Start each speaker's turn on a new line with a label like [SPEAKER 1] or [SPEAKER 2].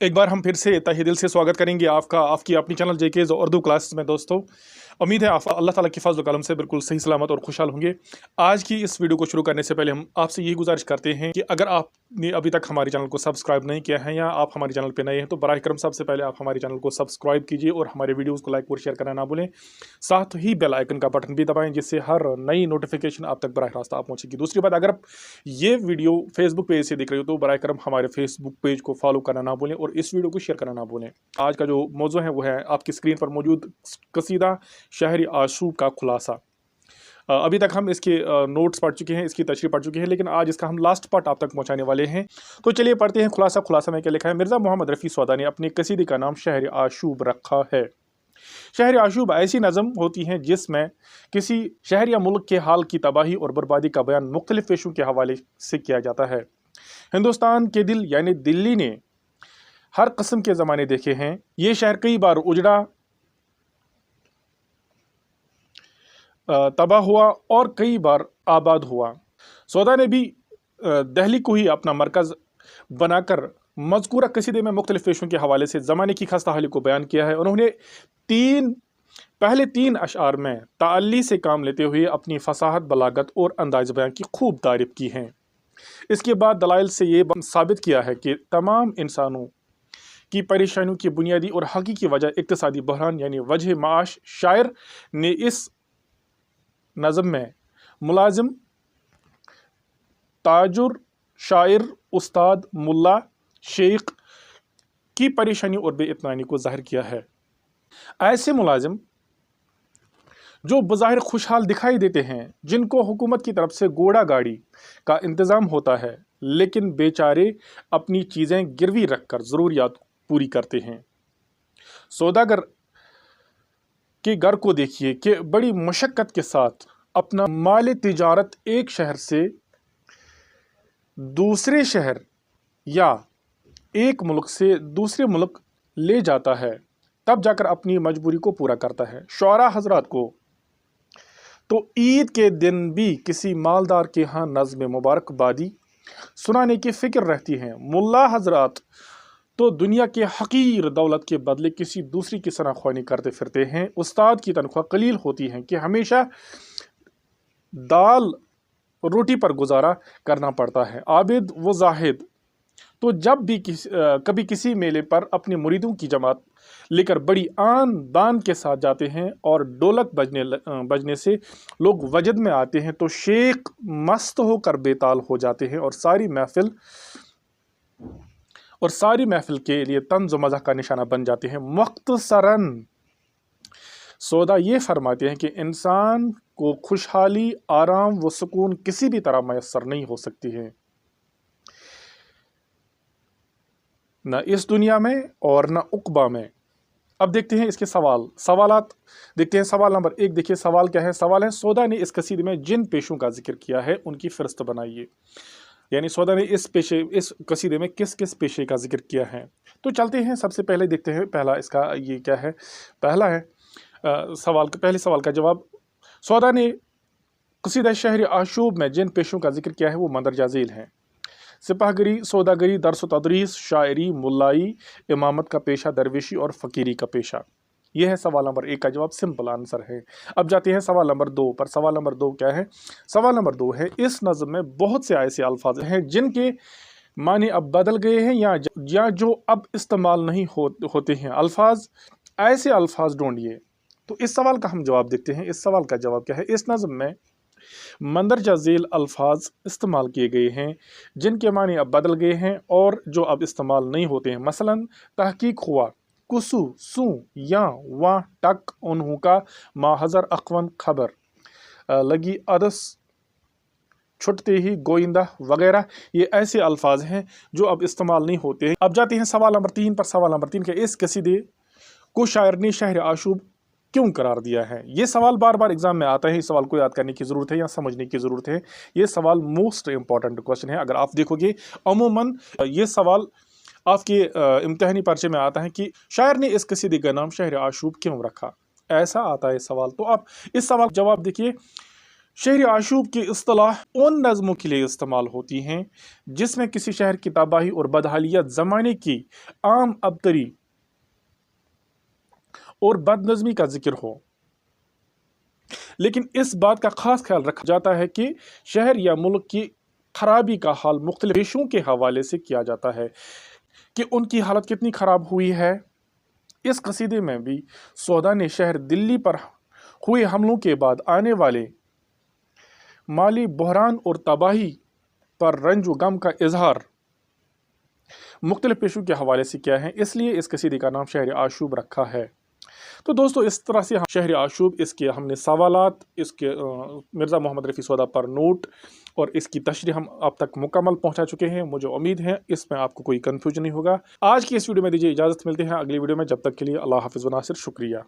[SPEAKER 1] एक बार हम फिर से तहे दिल से स्वागत करेंगे आपकी अपनी चैनल जेके उर्दू क्लासेस में। दोस्तों, उम्मीद है आप अल्लाह ताला की फजल करम से बिल्कुल सही सलामत और खुशहाल होंगे। आज की इस वीडियो को शुरू करने से पहले हम आपसे यही गुजारिश करते हैं कि अगर आपने अभी तक हमारे चैनल को सब्सक्राइब नहीं किया है या आप हमारे चैनल पर नए हैं तो बराह करम सबसे पहले आप हमारे चैनल को सब्सक्राइब कीजिए और हमारे वीडियोज़ को लाइक और शेयर करना ना भूलें। साथ ही बेल आइकन का बटन भी दबाएं जिससे हर नई नोटिफिकेशन आप तक बराह रास्त आप पहुँचेगी। दूसरी बात, अगर आप ये वीडियो फेसबुक पेज से देख रहे हो तो बराह करम हमारे फेसबुक पेज को फॉलो करना ना भूलें और इस वीडियो को शेयर करना ना भूलें। आज का जो मौजू है वो है आपकी स्क्रीन पर मौजूद कसीदा शहर आशूब का खुलासा। अभी तक हम इसके नोट्स पढ़ चुके हैं, इसकी तशरीह पढ़ चुके हैं, लेकिन आज इसका हम लास्ट पार्ट आप तक पहुंचाने वाले हैं। तो चलिए पढ़ते हैं खुलासा। खुलासा में क्या लिखा है। मिर्ज़ा मोहम्मद रफ़ी सौदा ने अपने कसीदे का नाम शहर आशूब रखा है। शहर आशूब ऐसी नज़म होती हैं जिसमें किसी शहर या मुल्क के हाल की तबाही और बर्बादी का बयान मुख्तलिफ पेशों के हवाले से किया जाता है। हिंदुस्तान के दिल यानी दिल्ली ने हर किस्म के ज़माने देखे हैं। ये शहर कई बार उजड़ा, तबाह हुआ और कई बार आबाद हुआ। सौदा ने भी दिल्ली को ही अपना मरकज़ बनाकर मज़कूरा कसीदे में मुख्तलिफ पेशों के हवाले से ज़माने की खस्ता हाली को बयान किया है। उन्होंने पहले तीन अशआर में ताल्ली से काम लेते हुए अपनी फसाहत, बलागत और अंदाज़ बयान की खूब तारीफ़ की है। इसके बाद दलाइल से ये साबित किया है कि तमाम इंसानों की परेशानियों की बुनियादी और हकीकी वजह इक्तिसादी बहरान यानी वजह माश। शायर ने इस नज़म में मुलाजिम, ताजुर, शायर, उस्ताद, मुल्ला, शेख की परेशानी और बेइत्मीनानी को ज़ाहिर किया है। ऐसे मुलाजिम जो बज़ाहिर खुशहाल दिखाई देते हैं, जिनको हुकूमत की तरफ से घोड़ा गाड़ी का इंतज़ाम होता है, लेकिन बेचारे अपनी चीज़ें गिरवी रखकर ज़रूरियात पूरी करते हैं। सौदागर के घर को देखिए कि बड़ी मशक्क़त के साथ अपना माल तिजारत एक शहर से दूसरे शहर या एक मुल्क से दूसरे मुल्क ले जाता है, तब जाकर अपनी मजबूरी को पूरा करता है। शुअरा हजरात को तो ईद के दिन भी किसी मालदार के यहाँ नज़्म मुबारकबादी सुनाने की फ़िक्र रहती है। मुल्ला हजरात तो दुनिया के हकीर दौलत के बदले किसी दूसरी की सनाख्वानी करते फिरते हैं। उस्ताद की तनख्वाह कलील होती है कि हमेशा दाल रोटी पर गुजारा करना पड़ता है। आबिद व जाहिद तो जब भी कभी किसी मेले पर अपने मुरीदों की जमात लेकर बड़ी आन बान के साथ जाते हैं और ढोलक बजने से लोग वजद में आते हैं तो शेख मस्त होकर बेताल हो जाते हैं और सारी महफिल के लिए तंज़ व मज़ाक का निशाना बन जाते हैं। मुख्तसरन सौदा ये फरमाते हैं कि इंसान को खुशहाली, आराम व सुकून किसी भी तरह मैसर नहीं हो सकती है, न इस दुनिया में और न उक़बा में। अब देखते हैं इसके सवालात देखते हैं। सवाल नंबर 1 देखिए, सवाल क्या है। सवाल है, सौदा ने इस कसीदे में जिन पेशों का जिक्र किया है उनकी फ़हरिस्त बनाइए। यानी सौदा ने इस कसीदे में किस किस पेशे का जिक्र किया है। तो चलते हैं, सबसे पहले देखते हैं पहला इसका ये क्या है। पहला है पहले सवाल का जवाब। सौदा ने कसीदा शहर आशूब में जिन पेशों का जिक्र किया है वो मंदरजा झेल हैं। सिपाहगरी, सौदागरी, दरस तदरीस, शायरी, मुल्लाई, इमामत का पेशा, दरवेशी और फ़कीरी का पेशा। यह है सवाल नंबर 1 का जवाब, सिंपल आंसर है। अब जाते हैं सवाल नंबर 2 पर। सवाल नंबर 2 क्या है। सवाल नंबर 2 है, इस नज़्म में बहुत से ऐसे अल्फाज हैं जिनके माने अब बदल गए हैं या जो अब इस्तेमाल नहीं होते हैं। ऐसे अल्फाज ढूंढिए। तो इस सवाल का हम जवाब देखते हैं। इस सवाल का जवाब क्या है। इस नज़्म में मंदरजा झेल अल्फाज इस्तेमाल किए गए हैं जिनके माने अब बदल गए हैं और जो अब इस्तेमाल नहीं होते हैं। मसलन तहकीक हुआ, कुसु, सू, या, वा, टक, उन्हू का, माहज़र, अखवन, खबर, लगी, अदस, छुटते ही, गोइंदा वगैरह। ये ऐसे अल्फाज हैं जो अब इस्तेमाल नहीं होते हैं। अब जाते हैं सवाल नंबर 3 पर। सवाल नंबर 3 के, इस कसीदे को शायर ने शहर आशूब क्यों करार दिया है। ये सवाल बार बार एग्जाम में आता है। इस सवाल को याद करने की ज़रूरत है या समझने की ज़रूरत है। ये सवाल मोस्ट इंपॉर्टेंट क्वेश्चन है। अगर आप देखोगे अमूमन ये सवाल आपके इम्तिहानी पर्चे में आता है कि शायर ने इस कसीदे का नाम शहर आशूब क्यों रखा, ऐसा आता है सवाल। तो आप इस सवाल का जवाब देखिए। शहर आशूब की इस्तिलाह उन नज़मों के लिए इस्तेमाल होती हैं जिसमें किसी शहर की तबाही और बदहालियत ज़माने की आम अबतरी और बदनज़मी का जिक्र हो, लेकिन इस बात का खास ख्याल रखा जाता है कि शहर या मुल्क की खराबी का हाल मुख्तलिफ पेशों के हवाले से किया जाता है कि उनकी हालत कितनी ख़राब हुई है। इस कसीदे में भी सौदा ने शहर दिल्ली पर हुए हमलों के बाद आने वाले माली बहरान और तबाही पर रंज व गम का इजहार मुख्तलिफ पेशों के हवाले से किया है, इसलिए इस कसीदे का नाम शहर आशूब रखा है। तो दोस्तों, इस तरह से हम शहर आशूब, इसके हमने सवालात, इसके मिर्ज़ा मोहम्मद रफ़ी सौदा पर नोट और इसकी तशरीह हम अब तक मुकम्मल पहुंचा चुके हैं। मुझे उम्मीद है इसमें आपको कोई कन्फ्यूजन नहीं होगा। आज की इस वीडियो में दीजिए इजाज़त, मिलते हैं अगली वीडियो में। जब तक के लिए अल्लाह हाफ़िज़ व नासिर, शुक्रिया।